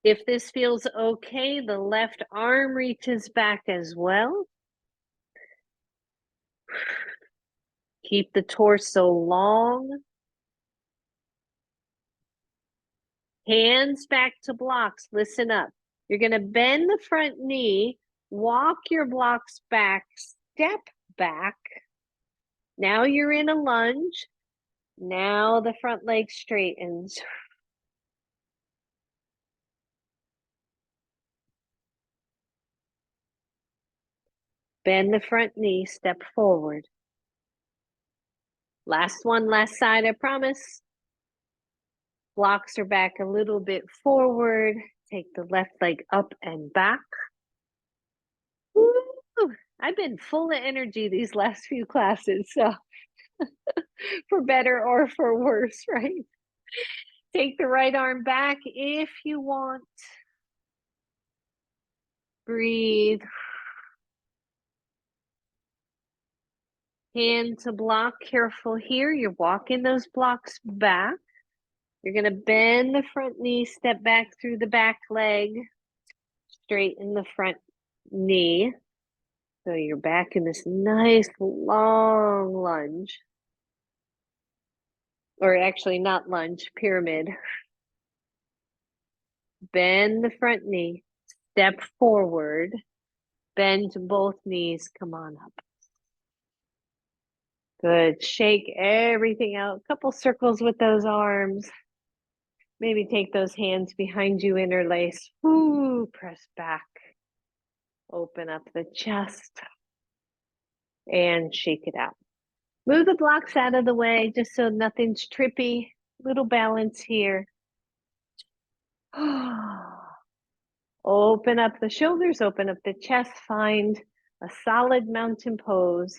If this feels okay, the left arm reaches back as well. Keep the torso long. Hands back to blocks. Listen up. You're going to bend the front knee, walk your blocks back, step back. Now you're in a lunge. Now the front leg straightens. Bend the front knee, step forward. Last one, last side, I promise. Blocks are back a little bit forward. Take the left leg up and back. Woo! I've been full of energy these last few classes, so for better or for worse, right? Take the right arm back if you want. Breathe. Hand to block, careful here. You're walking those blocks back. You're going to bend the front knee, step back through the back leg, straighten the front knee. So you're back in this nice long lunge. Or actually not lunge, pyramid. Bend the front knee, step forward, bend both knees, come on up. Good, shake everything out. A couple circles with those arms. Maybe take those hands behind you, interlace. Ooh, press back. Open up the chest and shake it out. Move the blocks out of the way just so nothing's trippy. Little balance here. Open up the shoulders, open up the chest, find a solid mountain pose.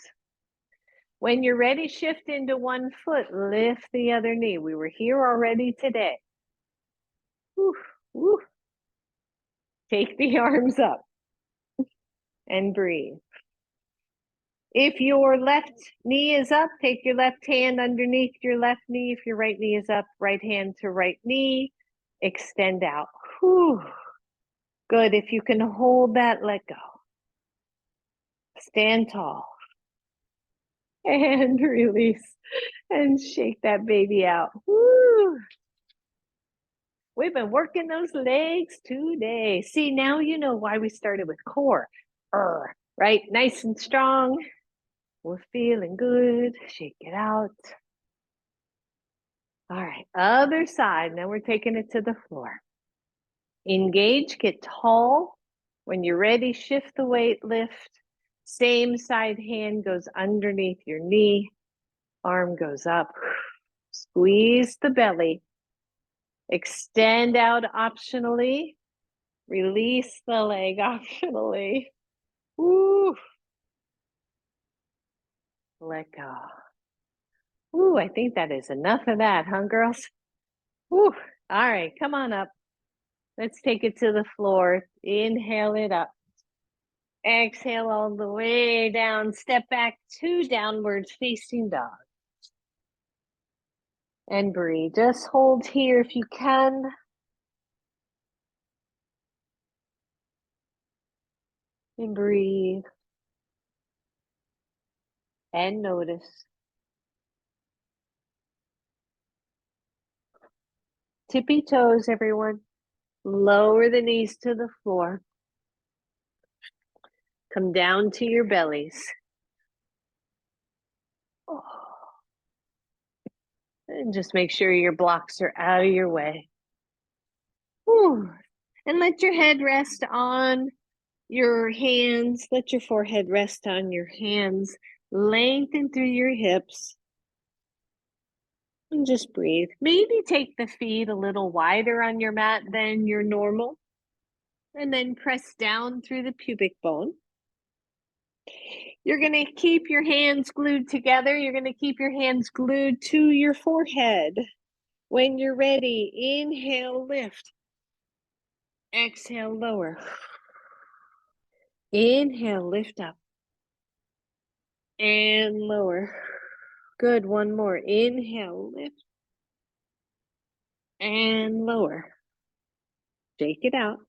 When you're ready, shift into one foot, lift the other knee. We were here already today. Whew, whew. Take the arms up and breathe. If your left knee is up, take your left hand underneath your left knee. If your right knee is up, right hand to right knee. Extend out. Whew. Good. If you can hold that, let go. Stand tall. And release. And shake that baby out. Woo. We've been working those legs today. See, now you know why we started with core. Right? Nice and strong. We're feeling good. Shake it out. All right, other side. Now we're taking it to the floor. Engage, get tall. When you're ready, shift the weight, lift. Same side hand goes underneath your knee. Arm goes up. Squeeze the belly. Extend out optionally. Release the leg optionally. Woo. Let go. Ooh, I think that is enough of that, huh, girls? Ooh. All right, come on up. Let's take it to the floor. Inhale it up. Exhale all the way down. Step back to downward facing dog. And breathe. Just hold here if you can. And breathe. And notice. Tippy toes, everyone. Lower the knees to the floor. Come down to your bellies. Oh. And just make sure your blocks are out of your way. Whew. And let your head rest on your hands. Let your forehead rest on your hands. Lengthen through your hips. And just breathe. Maybe take the feet a little wider on your mat than your normal. And then press down through the pubic bone. You're going to keep your hands glued together. You're going to keep your hands glued to your forehead. When you're ready, inhale, lift. Exhale, lower. Inhale, lift up. And lower. Good, one more. Inhale, lift. And lower. Shake it out.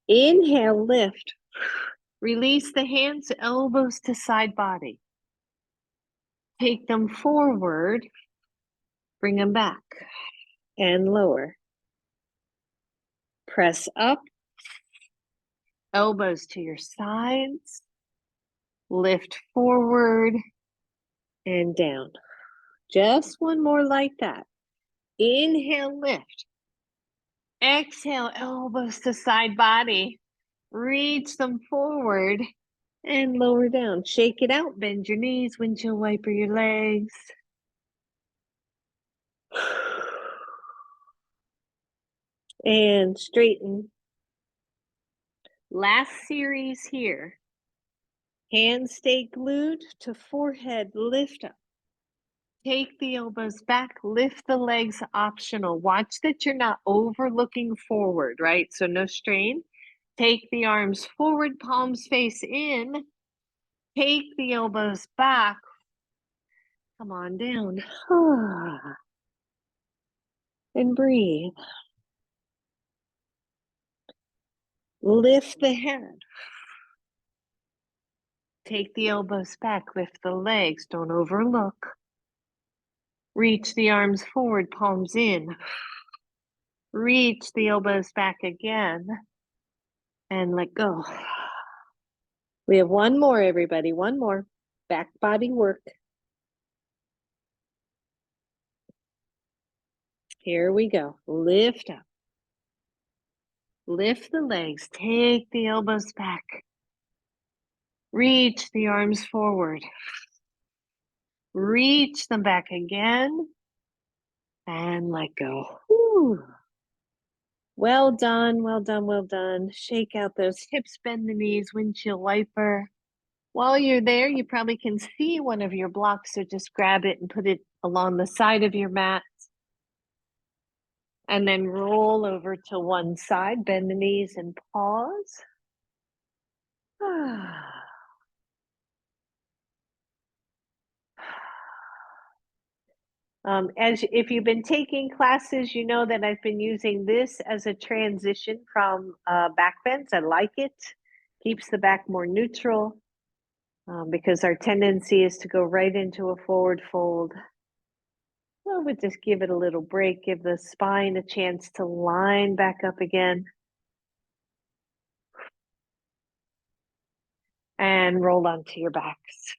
Inhale, lift. Release the hands, elbows to side body. Take them forward. Bring them back. And lower. Press up. Elbows to your sides. Lift forward and down. Just one more like that. Inhale, lift. Exhale, elbows to side body. Reach them forward and lower down. Shake it out. Bend your knees. Windshield wiper your legs. And straighten. Last series here. Hands stay glued to forehead. Lift up. Take the elbows back, lift the legs optional. Watch that you're not overlooking forward, right? So no strain. Take the arms forward, palms face in. Take the elbows back. Come on down. And breathe. Lift the head. Take the elbows back, lift the legs, don't overlook. Reach the arms forward, palms in. Reach the elbows back again. And let go. We have one more, everybody. One more. Back body work. Here we go. Lift up. Lift the legs, take the elbows back. Reach the arms forward. Reach them back again. And let go. Whew. Well done, well done, well done. Shake out those hips, bend the knees, windshield wiper. While you're there, you probably can see one of your blocks, so just grab it and put it along the side of your mat. And then roll over to one side, bend the knees and pause. As if you've been taking classes, you know that I've been using this as a transition from back bends. I like it. Keeps the back more neutral because our tendency is to go right into a forward fold. Well, we'll just give it a little break, give the spine a chance to line back up again. And roll onto your backs.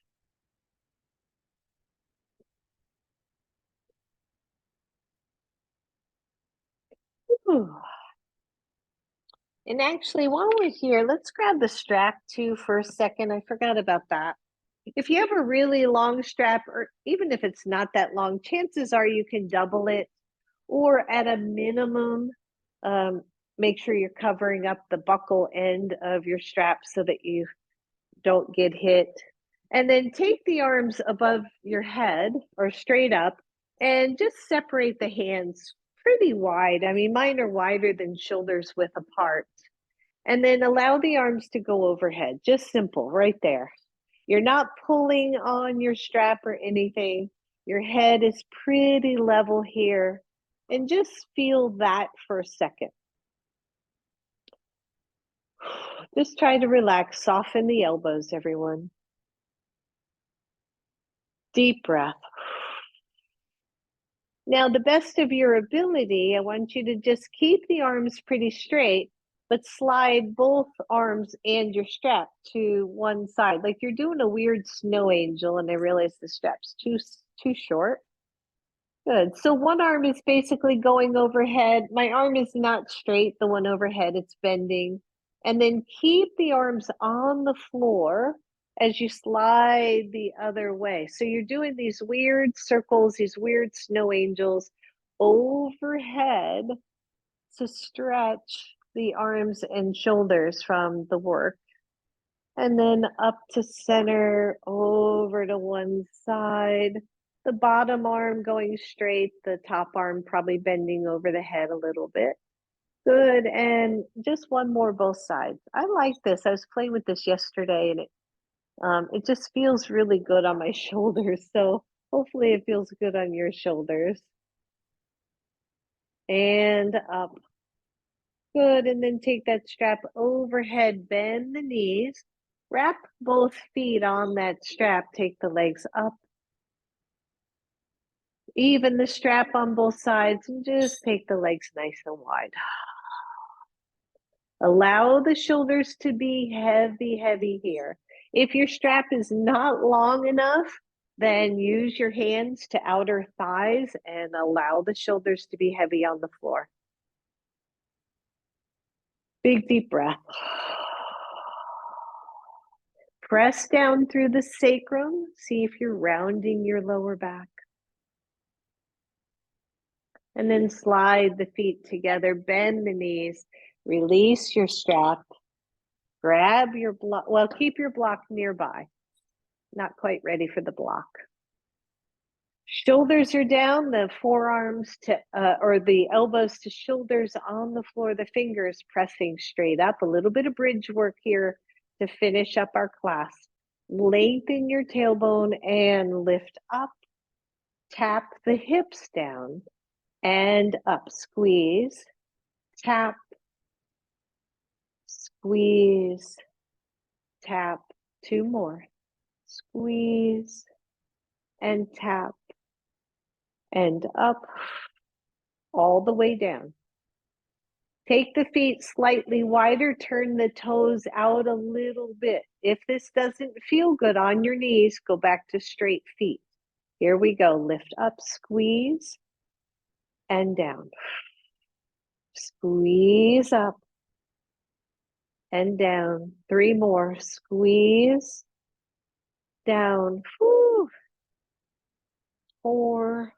Ooh. And actually, while we're here, let's grab the strap too for a second. I forgot about that. If you have a really long strap, or even if it's not that long, chances are you can double it, or at a minimum, make sure you're covering up the buckle end of your strap so that you don't get hit. And then take the arms above your head or straight up and just separate the hands pretty wide. I mean, mine are wider than shoulders width apart. And then allow the arms to go overhead, just simple, right there. You're not pulling on your strap or anything. Your head is pretty level here. And just feel that for a second. Just try to relax, soften the elbows, everyone. Deep breath. Now, the best of your ability, I want you to just keep the arms pretty straight, but slide both arms and your strap to one side. Like you're doing a weird snow angel, and I realize the strap's too short. Good. So one arm is basically going overhead. My arm is not straight, the one overhead, it's bending. And then keep the arms on the floor as you slide the other way. So you're doing these weird circles, these weird snow angels overhead to stretch the arms and shoulders from the work. And then up to center, over to one side. The bottom arm going straight, the top arm probably bending over the head a little bit. Good, and just one more both sides. I like this. I was playing with this yesterday, and it just feels really good on my shoulders. So hopefully it feels good on your shoulders. And up. Good, and then take that strap overhead, bend the knees, wrap both feet on that strap, take the legs up. Even the strap on both sides, and just take the legs nice and wide. Allow the shoulders to be heavy, heavy here. If your strap is not long enough, then use your hands to outer thighs and allow the shoulders to be heavy on the floor. Big deep breath. Press down through the sacrum. See if you're rounding your lower back. And then slide the feet together, bend the knees, release your strap, grab your block. Well, keep your block nearby. Not quite ready for the block. Shoulders are down, the forearms to, or the elbows to shoulders on the floor, the fingers pressing straight up. A little bit of bridge work here to finish up our class. Lengthen your tailbone and lift up. Tap the hips down and up. Squeeze, tap, squeeze, tap. Two more. Squeeze and tap and up, all the way down. Take the feet slightly wider, turn the toes out a little bit. If this doesn't feel good on your knees, go back to straight feet. Here we go. Lift up, squeeze, and down. Squeeze up, and down. 3 more. Squeeze, down. Whew. 4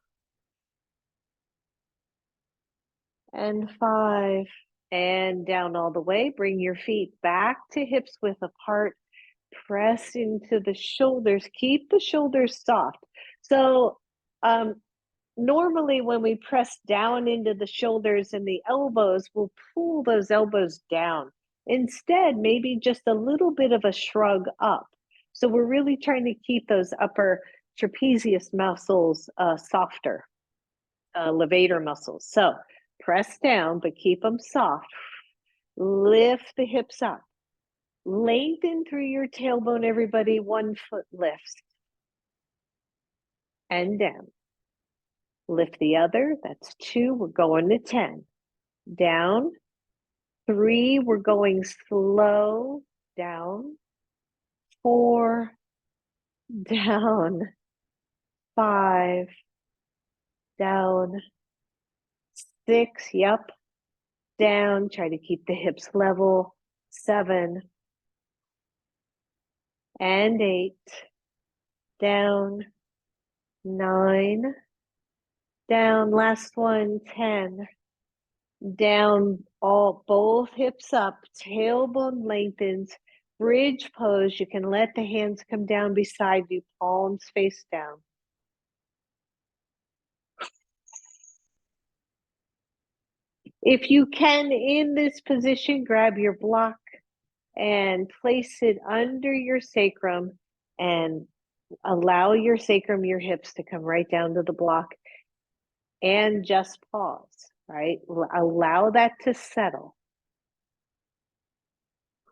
and 5 and down all the way. Bring your feet back to hips width apart. Press into the shoulders. Keep the shoulders soft. So normally when we press down into the shoulders and the elbows, we'll pull those elbows down. Instead, maybe just a little bit of a shrug up. So we're really trying to keep those upper trapezius muscles softer, levator muscles. So press down, but keep them soft. Lift the hips up. Lengthen through your tailbone, everybody. 1 foot lifts and down. Lift the other. That's 2. We're going to 10. Down. 3. We're going slow. Down. 4. Down. 5. Down. 6. Yep. Down. Try to keep the hips level. 7. And 8. Down. 9. Down. Last one. 10. Down, both hips up, tailbone lengthens, bridge pose. You can let the hands come down beside you, palms face down. If you can, in this position, grab your block and place it under your sacrum and allow your sacrum, your hips to come right down to the block and just pause, right? Allow that to settle.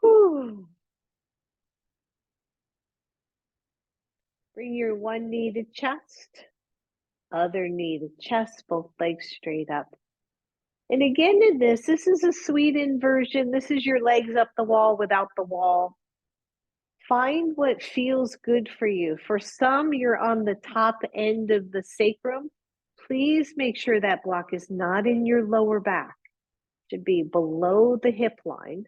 Whew. Bring your one knee to chest, other knee to chest, both legs straight up. And again, in this is a sweet inversion. This is your legs up the wall without the wall. Find what feels good for you. For some, you're on the top end of the sacrum. Please make sure that block is not in your lower back. It should be below the hip line.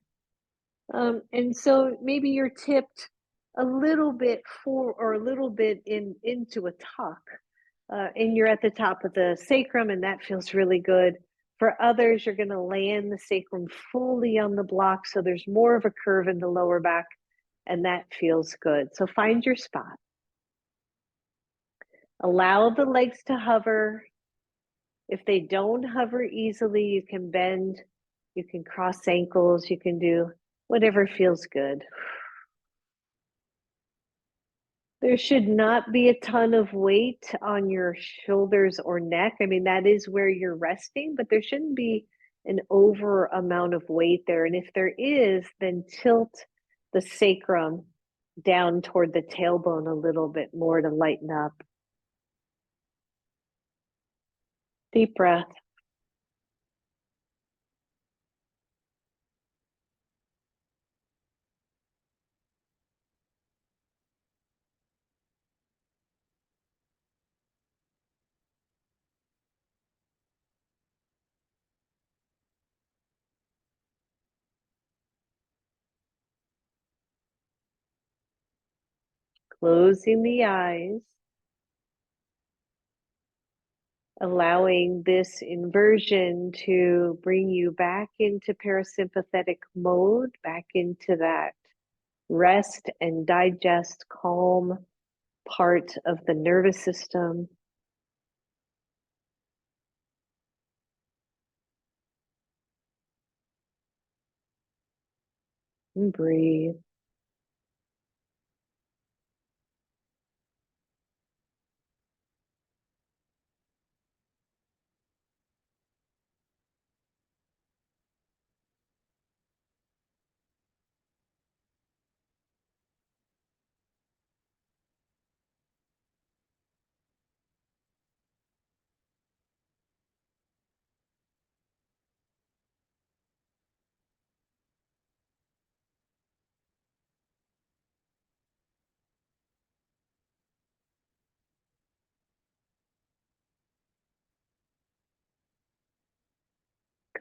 And so maybe you're tipped a little bit forward or a little bit into a tuck, and you're at the top of the sacrum, and that feels really good. For others, you're going to land the sacrum fully on the block, so there's more of a curve in the lower back, and that feels good. So find your spot. Allow the legs to hover. If they don't hover easily, you can bend, you can cross ankles, you can do whatever feels good. There should not be a ton of weight on your shoulders or neck. I mean, that is where you're resting, but there shouldn't be an over amount of weight there. And if there is, then tilt the sacrum down toward the tailbone a little bit more to lighten up. Deep breath. Closing the eyes. Allowing this inversion to bring you back into parasympathetic mode, back into that rest and digest, calm part of the nervous system. And breathe.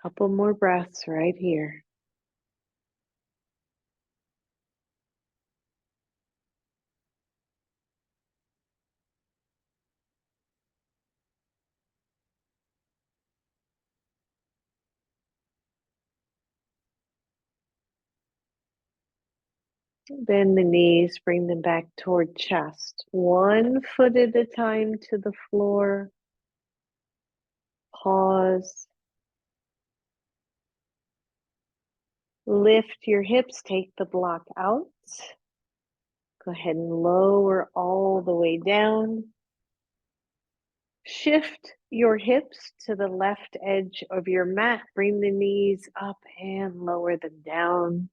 Couple more breaths right here. Bend the knees, bring them back toward chest. One foot at a time to the floor. Pause. Lift your hips, take the block out. Go ahead and lower all the way down. Shift your hips to the left edge of your mat. Bring the knees up and lower them down.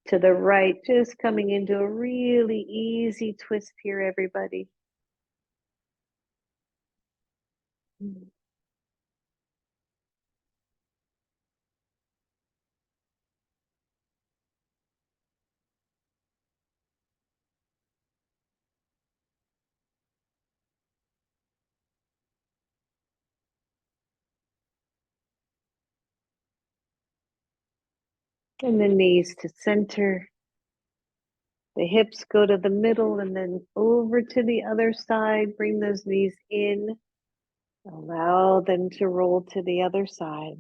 To the right, just coming into a really easy twist here, everybody. And the knees to center. The hips go to the middle and then over to the other side. Bring those knees in. Allow them to roll to the other side.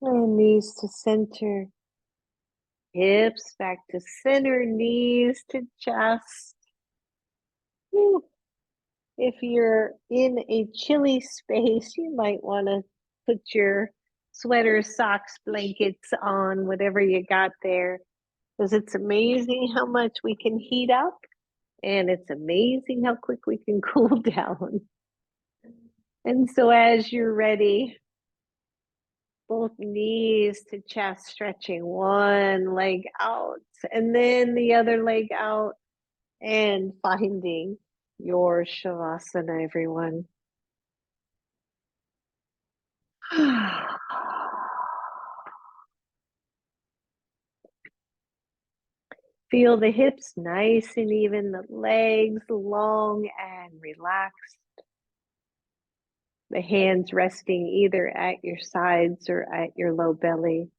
And knees to center. Hips back to center, knees to chest. Whew. If you're in a chilly space, you might want to put your sweaters, socks, blankets on, whatever you got there, because it's amazing how much we can heat up and it's amazing how quick we can cool down. And so as you're ready, both knees to chest, stretching one leg out and then the other leg out and finding your Shavasana, everyone. Feel the hips nice and even, the legs long and relaxed. The hands resting either at your sides or at your low belly.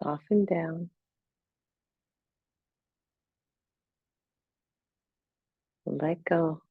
Soften down. Let go.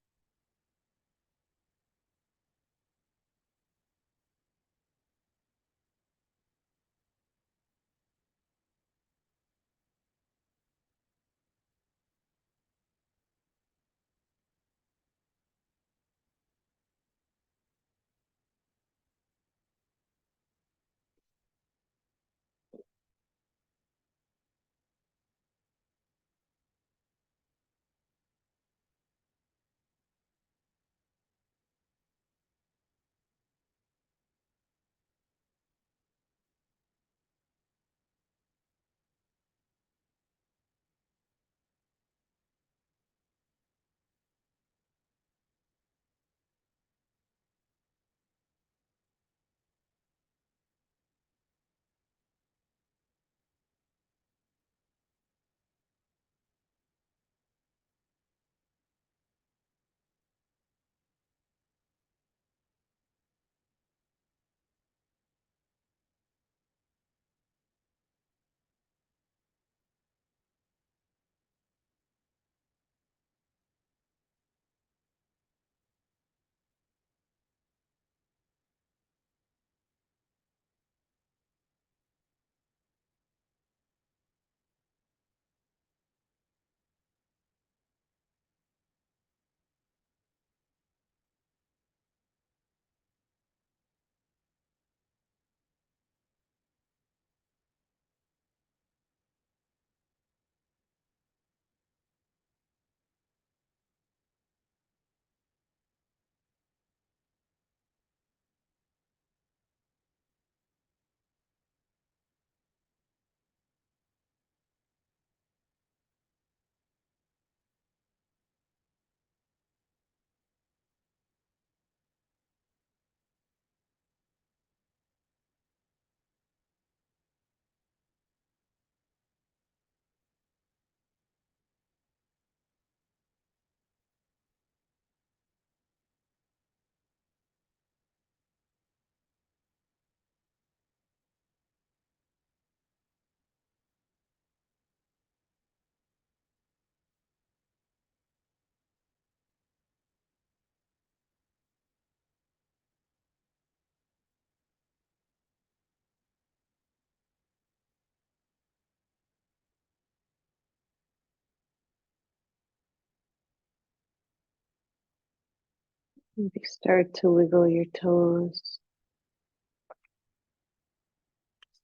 Maybe start to wiggle your toes,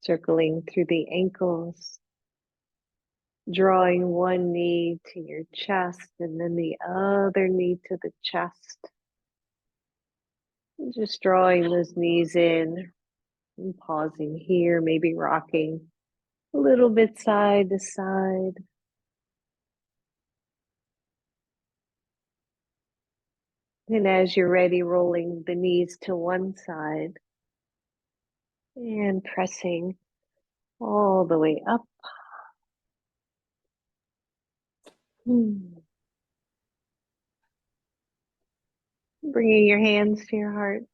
circling through the ankles, drawing one knee to your chest and then the other knee to the chest. And just drawing those knees in and pausing here, maybe rocking a little bit side to side. And as you're ready, rolling the knees to one side and pressing all the way up. Bringing your hands to your heart,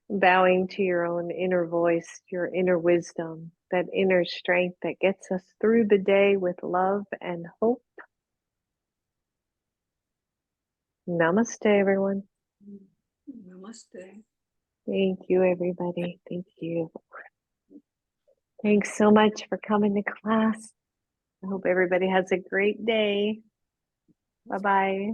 bowing to your own inner voice, your inner wisdom, that inner strength that gets us through the day with love and hope. Namaste, everyone. Namaste. Thank you, everybody. Thank you. Thanks so much for coming to class. I hope everybody has a great day. Bye-bye.